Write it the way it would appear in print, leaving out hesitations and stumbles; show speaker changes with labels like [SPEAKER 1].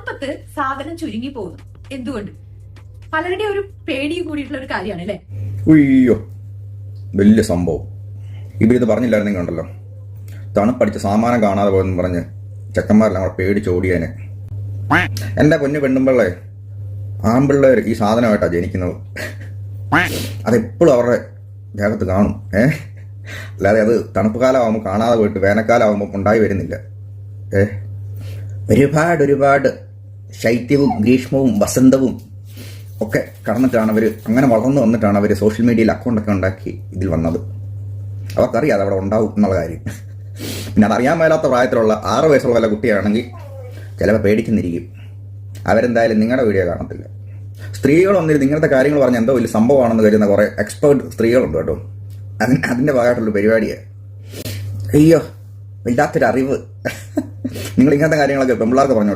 [SPEAKER 1] തണുപ്പത്ത് സാധനം ചുരുങ്ങി പോകുന്നു. എന്തുകൊണ്ട്? പലരുടെ ഒരു പേടി കൂടിയിട്ടുള്ള ഒരു കാര്യമാണ് അല്ലേ?
[SPEAKER 2] ഉയ്യോ, വലിയ സംഭവം. ഇവരിത് പറഞ്ഞില്ലായിരുന്നെങ്കിൽ ഉണ്ടല്ലോ, തണുപ്പടിച്ച് സാമാനം കാണാതെ പോയെന്ന് പറഞ്ഞ് ചെക്കന്മാരെല്ലാം കൂടെ പേടിച്ച് ഓടിയേനെ. എൻ്റെ പൊന്നു പെണ്ണുമ്പിള്ളേ, ആൺപിള്ളേർ ഈ സാധനമായിട്ടാണ് ജനിക്കുന്നത്. അതെപ്പോഴും അവരുടെ ദേഹത്ത് കാണും. അല്ലാതെ അത് തണുപ്പ് കാലമാകുമ്പോൾ കാണാതെ പോയിട്ട് വേനൽക്കാലമാകുമ്പോൾ ഉണ്ടായി വരുന്നില്ല. ഒരുപാട് ശൈത്യവും ഗ്രീഷ്മവും വസന്തവും ഒക്കെ കടന്നിട്ടാണ് അവർ, അങ്ങനെ വളർന്നു വന്നിട്ടാണ് അവർ സോഷ്യൽ മീഡിയയിൽ അക്കൗണ്ടൊക്കെ ഉണ്ടാക്കി ഇതിൽ വന്നത്. അവർക്കറിയാം അതവിടെ ഉണ്ടാവും എന്നുള്ള കാര്യം. പിന്നെ അതറിയാൻ മേലാത്ത പ്രായത്തിലുള്ള 6 വയസ്സുള്ള വല്ല കുട്ടിയാണെങ്കിൽ ചിലപ്പോൾ പേടിക്കുന്നിരിക്കും. അവരെന്തായാലും നിങ്ങളുടെ വീഡിയോ കാണത്തില്ല. സ്ത്രീകൾ വന്നിരുന്ന് ഇങ്ങനത്തെ കാര്യങ്ങൾ പറഞ്ഞാൽ എന്തോ വലിയ സംഭവമാണെന്ന് കരുതുന്ന കുറേ എക്സ്പേർട്ട് സ്ത്രീകളുണ്ട് കേട്ടോ. അതിൻ്റെ ഭാഗമായിട്ടുള്ള പരിപാടിയാണ്. അയ്യോ, വല്ലാത്തൊരു അറിവ്. നിങ്ങൾ ഇങ്ങനത്തെ കാര്യങ്ങളൊക്കെ പെൺപിള്ളേർക്ക് പറഞ്ഞു